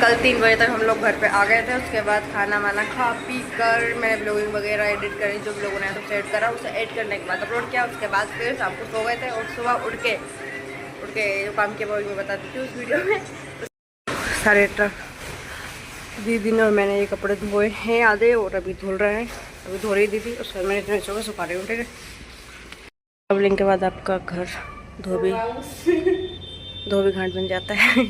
कल 3 बजे तक हम लोग घर पे आ गए थे। उसके बाद खाना वाना खा पी कर मैंने ब्लॉगिंग वगैरह एडिट करी, जो भी लोगों ने तो एड करा उसे एड करने के बाद अपलोड किया। उसके बाद फिर शाम को सो गए थे और सुबह उठ के जो काम किया वो मैं बताती थी उस वीडियो में। सारे दीदी ने और मैंने ये कपड़े धोए हैं आधे और अभी धुल रहे हैं। अभी धो रही दीदी, उसके बाद मैंने इतने सुबह सुखा रही हूँ। ठीक है, ट्रैवलिंग के बाद आपका घर धोबी घाट बन जाता है।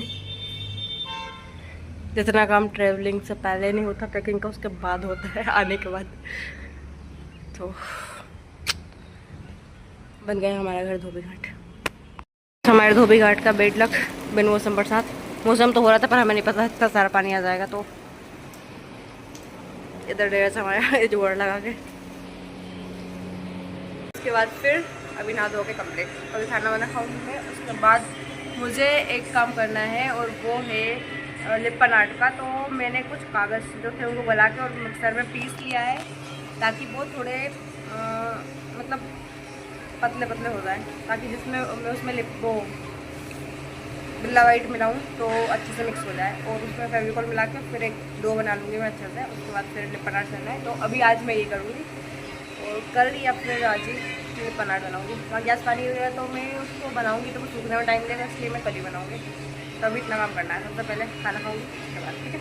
जितना काम ट्रैवलिंग से पहले नहीं होता पैकिंग का, उसके बाद होता है आने के बाद। तो बन गया हमारा घर धोबी घाट। हमारे धोबी घाट का बेड लक बिन मौसम बरसात। मौसम तो हो रहा था पर हमें नहीं पता इतना सारा पानी आ जाएगा। तो इधर डेरा से हमारा जुगाड़ लगा के उसके बाद फिर अभी नहा धो के कपड़े, अभी खाना वाना खाऊंगी मैं। उसके बाद मुझे एक काम करना है और वो है लिपन आर्ट का। तो मैंने कुछ कागज़ जो थे उनको गला के और मिक्सर में पीस लिया है ताकि वो थोड़े मतलब पतले पतले हो जाए, ताकि जिसमें मैं उसमें वो बिल्ला वाइट मिलाऊँ तो अच्छे से मिक्स हो जाए। और उसमें फेविकॉल मिला के फिर एक डो बना लूँगी मैं अच्छे से। उसके बाद फिर लिपन आर्ट करना है। तो अभी आज मैं ये करूँगी और कल या फिर आज ही लिपन आर्ट बनाऊँगी। और गैस पानी हो गया तो मैं उसको बनाऊँगी तो सूखने में टाइम लेगा, इसलिए मैं कल ही बनाऊँगी। तो अभी इतना काम करना है। सबसे पहले खाना खाऊँगी उसके बाद। ठीक है,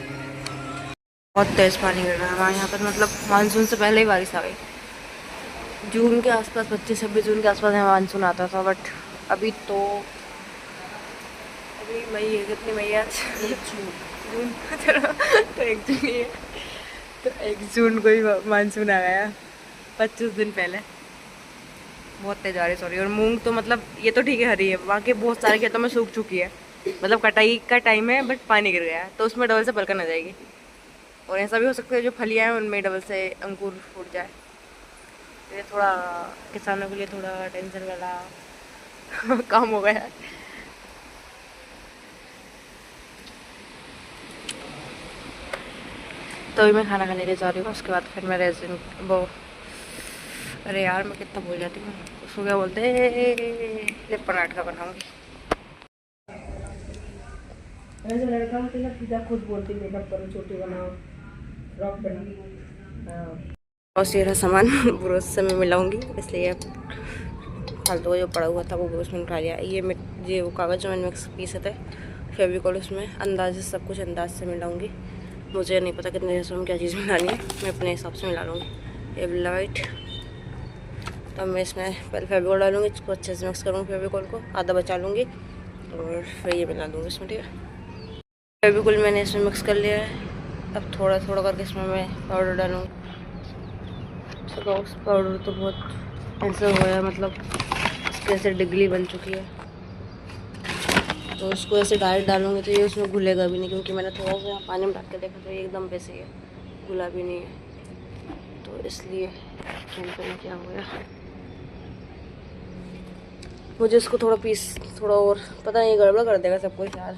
बहुत तेज़ पानी गिर रहा है हमारे यहाँ पर, मतलब मानसून से पहले ही बारिश आ गई। जून के आसपास 25-26 जून के आसपास यहाँ मानसून आता था, बट अभी तो अभी मई है, कितनी मई है आज? 1 जून। तो 1 जून ही है, तो 1 जून को ही मानसून आ गया 25 दिन पहले। बहुत तेज आ रही, सॉरी। और मूंग तो मतलब ये तो ठीक है हरी है, बाकी बहुत सारे खेतों में सूख चुकी है। मतलब कटाई का टाइम है बट पानी गिर गया है, तो उसमें डबल से पलकन आ जाएगी। और ऐसा भी हो सकता है जो फलियाँ हैं उनमें डबल से अंकुर फूट जाए। तो ये थोड़ा किसानों के लिए थोड़ा टेंशन वाला काम हो गया है। तो अभी मैं खाना खाने के जा रही हूँ। उसके बाद फिर मैं रेजिन वो, अरे यार मैं कितना भूल जाती हूँ उसको, क्या बोलते हैं, लिपन आर्ट का बनाऊँगी। ऐसे लड़का होती ना सीधा खुद बोलती मेकअप करो, छोटी बनाओ, फ्रॉक बनाओ। और सारा सामान ब्रश से मैं मिलाऊंगी, इसलिए फालतू जो पड़ा हुआ था वो ब्रश में उठा लिया। ये वो कागज़ जो मैंने मिक्स पीसे थे फेविकॉल, उसमें अंदाजे सब कुछ अंदाज से मिलाऊंगी। मुझे नहीं पता कितने हिस्सों में क्या चीज़ मिलानी है, मैं अपने हिसाब से मिला लूँगी। ये बिल्ला वाइट, तो मैं इसमें पहले फेविकॉल डालूँगी, इसको अच्छे से मिक्स करूँगी। फेविकॉल को आधा बचा लूँगी और फिर ये मिला दूँगी इसमें। ठीक है, फेविकॉल मैंने इसमें मिक्स कर लिया है। अब थोड़ा थोड़ा करके इसमें मैं पाउडर डालूँगी। तो उस पाउडर तो बहुत ऐसा हो गया, मतलब इसके ऐसे डिगली बन चुकी है। तो उसको ऐसे डायरेक्ट डालूँगी तो ये उसमें घुलेगा भी नहीं, क्योंकि मैंने थोड़ा सा पानी में डाल के देखा तो ये एकदम वैसे ही है, घुला भी नहीं है। तो इसलिए क्या हो गया, मुझे इसको थोड़ा और पता नहीं गड़बड़ कर देगा सब कुछ यार।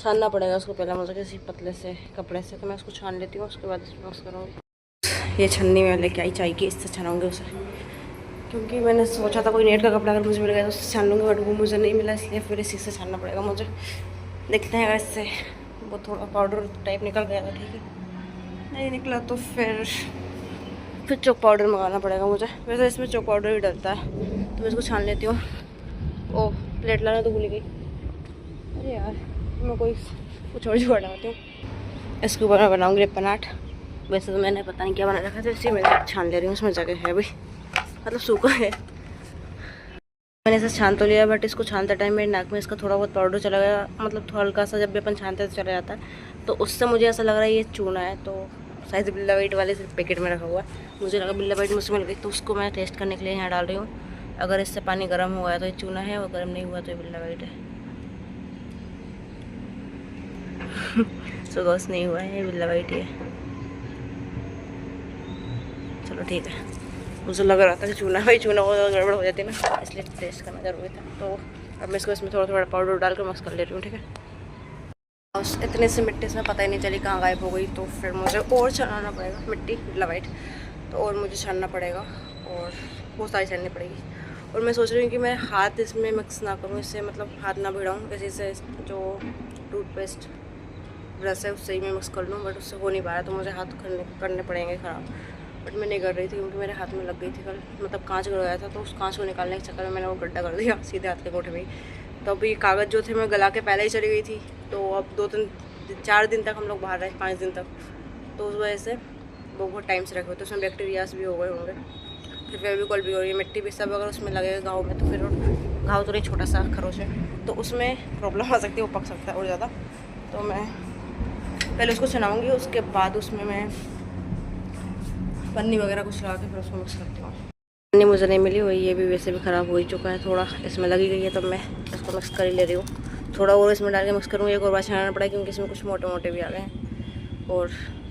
छानना पड़ेगा उसको पहले मुझे किसी पतले से कपड़े से। तो मैं उसको छान लेती हूँ, उसके बाद इसमें मिक्स करूँगी। ये छन्नी में लेके आई चाय की, इससे छानूँगी उसे, क्योंकि मैंने सोचा था कोई नेट का कपड़ा अगर मुझे मिल गया तो उससे छान लूँगी, बट वो मुझे नहीं मिला, इसलिए फिर इसी से छानना पड़ेगा मुझे। देखते हैं अगर इससे वो थोड़ा पाउडर टाइप निकल गया तो ठीक है, नहीं निकला तो फिर चॉक पाउडर मंगाना पड़ेगा मुझे। वैसे इसमें चॉक पाउडर ही डलता है। तो मैं इसको छान लेती हूँ। ओह, प्लेट लाना तो भूल गई, अरे यार मैं कुछ और जुगाड़ लगाती हूँ। इसके ऊपर मैं बनाऊँगी लिपन आर्ट। वैसे तो मैंने पता नहीं क्या बना रखा था, इसलिए मैं छान ले रही हूँ। उसमें जगह है भाई, मतलब सूखा है। मैंने इसे छान तो लिया, बट इसको छानते टाइम मेरे नाक में इसका थोड़ा बहुत पाउडर चला गया, मतलब थोड़ा हल्का सा। जब भी अपन छानते तो चला जाता है, तो उससे मुझे ऐसा लग रहा है ये चूना है। तो शायद बिल्ला वाइट वाले पैकेट में रखा हुआ है, मुझे लगा बिल्ला वाइट मुझसे मिल गई, तो उसको मैं टेस्ट करने के लिए यहाँ डाल रही हूँ। अगर इससे पानी गर्म हुआ है तो ये चूना है, और गर्म नहीं हुआ तो ये बिल्ला वाइट है। सुगोस नहीं हुआ है, ये बिल्ला वाइट ही है। चलो ठीक है, मुझे लग रहा था कि चूना भाई चूना हो गड़बड़ हो जाती है ना, इसलिए टेस्ट करना जरूरी था। तो अब मैं इसको इसमें थोड़ा थोड़ा पाउडर डाल कर मिक्स कर ले रही हूँ। ठीक है, और इतने से मिट्टी इसमें पता ही नहीं चली कहाँ गायब हो गई। तो फिर मुझे और छानना पड़ेगा मिट्टी, बिल्ला वाइट, तो और मुझे छानना पड़ेगा और बहुत सारी छाननी पड़ेगी। और मैं सोच रही हूँ कि मैं हाथ इसमें मिक्स ना करूँ, इससे मतलब हाथ ना भिड़ाऊँ किसी से, जो टूथपेस्ट ब्रश है उससे ही मैं मिक्स कर लूँ, बट उससे हो नहीं पा रहा, तो मुझे हाथ करने पड़ेंगे ख़राब। बट मैं नहीं कर रही थी क्योंकि मेरे हाथ में लग गई थी कल, मतलब कांच गड़ गया था, तो उस कांच को निकालने के चक्कर में मैंने वो गड्ढा कर दिया सीधे हाथ के अंगूठे में ही। तो अभी कागज़ जो थे मैं गला के पहले ही चली गई थी, तो अब 4 दिन तक हम लोग बाहर रहे, 5 दिन तक, तो उस वजह से वो बहुत टाइम से रखे हुए, तो उसमें बैक्टीरियाज भी हो गए होंगे, फिर फेविकॉल भी हो रही है, मिट्टी भी सब अगर उसमें लगेगा घाव में, तो फिर घाव तो नहीं, छोटा सा खरोच है, तो उसमें प्रॉब्लम आ सकती है, वो पक सकता है और ज़्यादा। तो मैं पहले उसको चलाऊँगी, उसके बाद उसमें मैं पन्नी वगैरह कुछ लगा के फिर उसको मिक्स करती हूँ। पन्नी मुझे नहीं मिली, वही ये भी वैसे भी ख़राब हो ही चुका है, थोड़ा इसमें लगी गई है, तो मैं इसको मिक्स कर ही ले रही हूँ। थोड़ा और इसमें डाल के मिक्स करूँगी, एक और बार छाना पड़ा क्योंकि इसमें कुछ मोटे मोटे भी आ गए हैं, और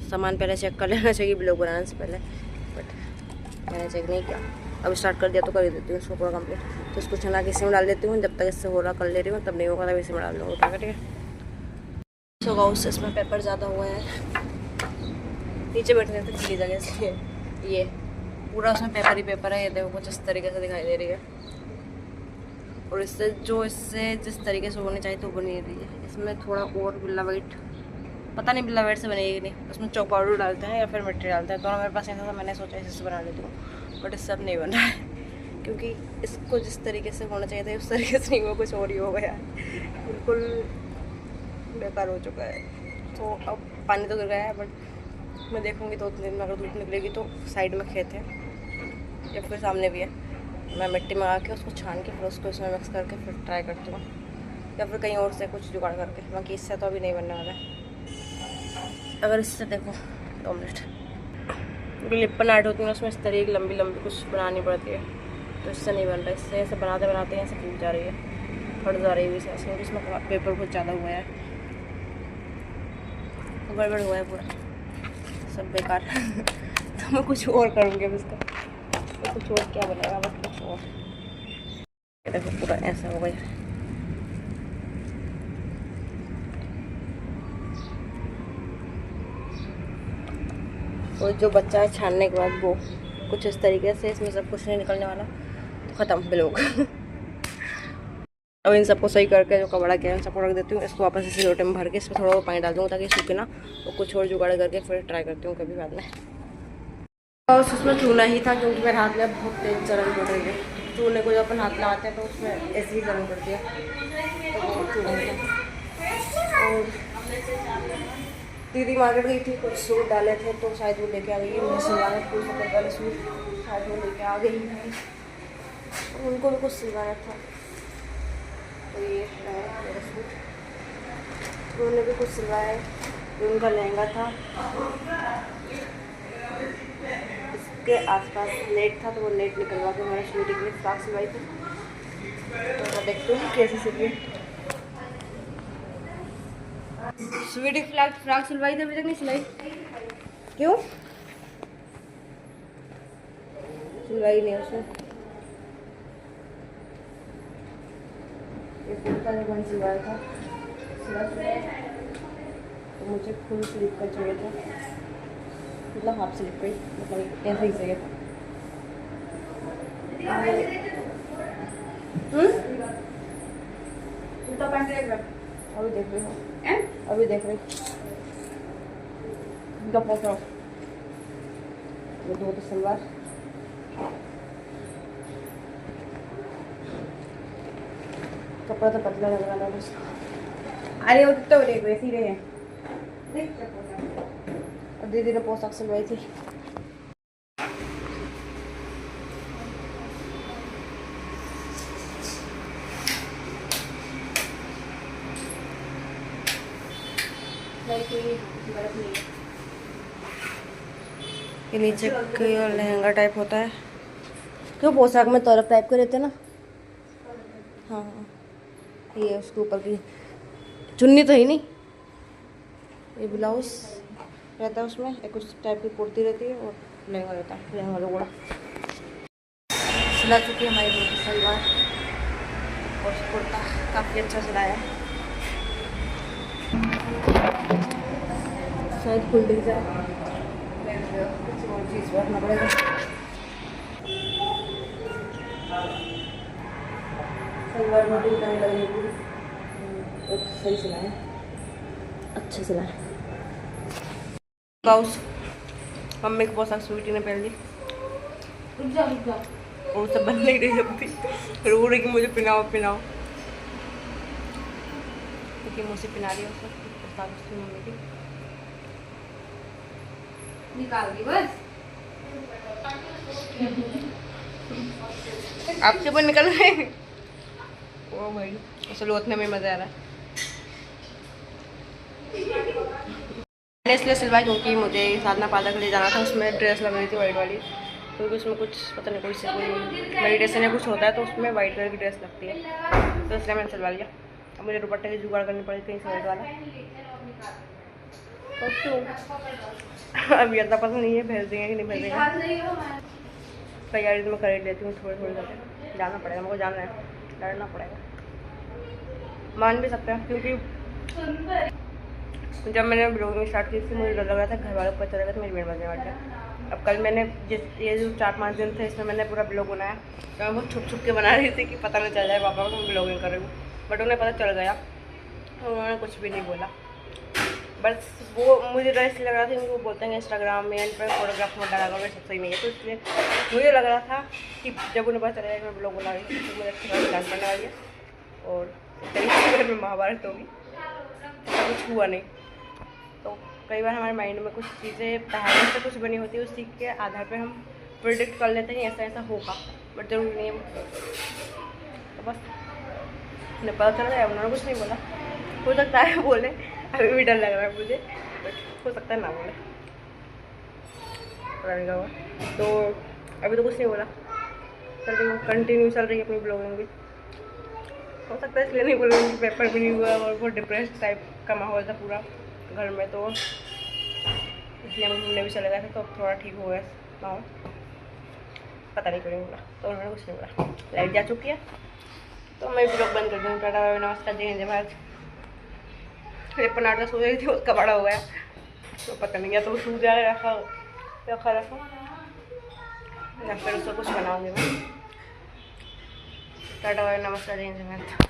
सामान पहले चेक कर लेना चाहिए ब्लॉग बनाने से पहले, बट मैंने चेक नहीं किया। अब स्टार्ट कर दिया तो कर ही देती हूँ इसको पूरा कंप्लीट। तो इसको चना के इसमें डाल देती हूँ, जब तक इससे हो रहा कर ले रही हूँ, तब नहीं होगा तब इसी में डाल दूँगा उठा कर, ठीक है। सो गाउस इसमें पेपर ज़्यादा हुआ है, नीचे बैठने तो खुली जगह से, ये पूरा उसमें पेपर ही पेपर है, ये देखो कुछ इस तरीके से दिखाई दे रही है, और इससे जिस तरीके से होनी चाहिए तो बन नहीं रही है। इसमें थोड़ा और बिल्ला वाइट, पता नहीं बिल्ला वाइट से बनेगी नहीं, उसमें चॉक पाउडर डालते हैं या फिर मिट्टी डालते हैं, दोनों मेरे पास ऐसा था, मैंने सोचा इससे बना लेती हूँ, बट इससे अब नहीं बन रहा है क्योंकि इसको जिस तरीके से होना चाहिए था उस तरीके से नहीं हुआ, कुछ और ही हो गया, बिल्कुल बेकार हो चुका है। तो अब पानी तो गिर गया है, बट मैं देखूँगी 2-3 दिन में अगर धूप निकलेगी तो साइड में खेत है या फिर सामने भी है, मैं मिट्टी मंगा के उसको छान के फिर उसको इसमें मिक्स करके फिर ट्राई करती हूँ, या फिर कहीं और से कुछ जुगाड़ करके, बाकी इससे तो अभी नहीं बनने वाला है। अगर इससे देखो 2 मिनट, क्योंकि लिप्पन आर्ट होती है उसमें इस तरीके की लंबी लंबी कुछ बनानी पड़ती है, तो इससे नहीं बन रहा, इससे ऐसे बनाते बनाते ऐसे टूट जा रही है, फट जा रही है इसे, क्योंकि इसमें पेपर बहुत ज़्यादा हुआ है, गड़बड़ हुआ है पूरा सब बेकार तो मैं कुछ और करूँगी अब इसका, तो कुछ और क्या बनेगा, बस कुछ और। देखो पूरा ऐसा हो गया, और जो बच्चा है छानने के बाद वो कुछ इस तरीके से, इसमें सब कुछ नहीं निकलने वाला, तो ख़त्म बिलोग अब इन सबको सही करके जो कपड़ा किया है सबको रख देती हूँ, इसको वापस इसी लोटे में भर के इसमें थोड़ा पानी डाल दूँगा ताकि सूखे ना, और कुछ और जुगाड़ करके फिर ट्राई करती हूँ कभी बाद में। और उसमें चूना ही था क्योंकि मेरे हाथ में बहुत तेज जलन पड़ रही है, चूने को जब अपन हाथ लगाते हैं तो उसमें ऐसी ही जलन पड़ती है, तो वो चूना ही था। और दीदी मार्केट गई थी, कुछ सूट डाले थे तो शायद वो लेके आ गई, मुझे सिलवाना फूल सफेद वाले सूट शायद वो लेके आ गई, उनको भी कुछ सिलवाना था, तो ये है मेरा सूट, उन्होंने भी कुछ सिलवाया है, जो उनका लहंगा था इसके आसपास नेट था, तो वो नेट निकलवा के मैंने स्वीटी के लिए फ्रॉक सिलवाई थी, तो मैं देखती हूँ कैसे सिलवाई। स्वीटी फ्रॉक सिलवाई थी, अभी तक नहीं सिलाई, क्यों सिलवाई नहीं उसने, ये कुर्ता जब मैंने सिलवाया था तो मुझे फुल स्लीव का चाहिए था, मतलब हाफ स्लीव का ही, मतलब ऐसा ही चाहिए था। कुर्ता पैंट अभी देख रही हूँ, अभी देख रही पहुँच ये 2 दिसंबर, कपड़ा तो पतला लग रहा था उसका, अरे वो तो देख वैसे ही रहे हैं, और दीदी ने पोशाक सिलवाई थी। ये नीचे का लहंगा टाइप होता है, क्यों पोशाक में तौरक टाइप के रहते हैं ना, हाँ हाँ, ये उसके ऊपर की चुन्नी तो ही नहीं, ये ब्लाउज रहता है, उसमें एक कुछ टाइप की कुर्ती रहती है और लहंगा रहता है, लहंगा लोगड़ा सिला चुकी है हमारी दूसरी सलवार, और कुर्ता काफ़ी अच्छा सिलाया है, शायद खुल दिख जाए, कुछ और चीज़ रखना पड़ेगा। सलवार मोटी करने लगी पूरी, तो सही सिलाए, अच्छे से लाए। गाउस मम्मी को बहुत सारी स्वीटी ने पहन ली। रुक जा और सब बन नहीं रही जब भी रो रही कि मुझे पिलाओ पिलाओ, क्योंकि मुझसे पिला रही है उसको मम्मी की। निकाल दी बस आपके ऊपर निकल रहे हैं। ओ भाई उसे लोटने में मजा आ रहा है। मैंने इसलिए सिलवाई क्योंकि मुझे साधना पादा के लिए जाना था, उसमें ड्रेस लग रही थी वाइट वाली, क्योंकि उसमें कुछ पता नहीं कोई मेडिटेशन या कुछ होता है तो उसमें वाइट कलर की ड्रेस लगती है, तो इसलिए मैंने सिलवा लिया। अब मुझे दुपट्टे की जुगाड़ करनी पड़ेगी कहीं से वाइट वाला। अभी अदा पता नहीं है भेज देंगे कि नहीं भेज देंगे, तैयारी तो मैं कर ही लेती हूँ थोड़ी थोड़ी करके। जाना पड़ेगा, मुझे जाना है, डरना पड़ेगा। मान भी सकते हैं क्योंकि जब मैंने ब्लॉगिंग स्टार्ट की थी मुझे डर लग रहा था घर वालों को पता चलेगा तो मेरी बैंड बजने वाली है। अब कल मैंने ये जो 4-5 दिन थे इसमें मैंने पूरा ब्लॉग बनाया, तो मैं बहुत छुप के बना रही थी कि पता नहीं चल जाए पापा को मैं ब्लॉगिंग कर रही हूँ, बट उन्हें पता चल गया तो उन्होंने कुछ भी नहीं बोला। बस वो मुझे डर इसलिए लग रहा था क्योंकि वो बोलते हैं इंस्टाग्राम में इन पर फोटोग्राफ में डाला कर सब सही नहीं है, तो इसलिए मुझे लग रहा था कि जब उन्हें पता चलेगा कि मैं ब्लॉग बना रही थी तो मुझे अच्छी बात जान पड़ने वाली है और तरीके में महाभारत होगी। ऐसा कुछ हुआ नहीं। तो कई बार हमारे माइंड में कुछ चीज़ें पहले से कुछ बनी होती है, उसी के आधार पर हम प्रिडिक्ट कर लेते हैं ऐसा ऐसा होगा, बट जरूरी नहीं है। तो बस उन्हें पता चल गया, उन्होंने कुछ नहीं बोला। हो सकता है बोले, अभी भी डर लग रहा है मुझे, बट हो सकता है ना बोले, पता नहीं क्या हुआ। तो अभी तो कुछ नहीं बोला, चल रही कंटिन्यू चल रही है अपनी ब्लॉगिंग भी। हो सकता है इसलिए नहीं बोल रही, पेपर भी नहीं हुआ और बहुत डिप्रेस टाइप का माहौल था पूरा घर में, तो इसलिए हम घूमने भी चले गए थे, तो थोड़ा ठीक हो गया माहौल। पता नहीं क्यों नहीं बोला, तो उन्होंने कुछ नहीं बोला। लाइट जा चुकी है तो मैं ब्लॉग बंद कर दूँ। टाटा नमस्कार, जय हिंद भारत। फिर पनाटा सो रही थी, उसका बड़ा हो गया तो पता नहीं, या तो सूझ जाए रखा या फिर उसको कुछ बनाऊंगी मैं। टाटा नमस्कार, जय हिंद भारत।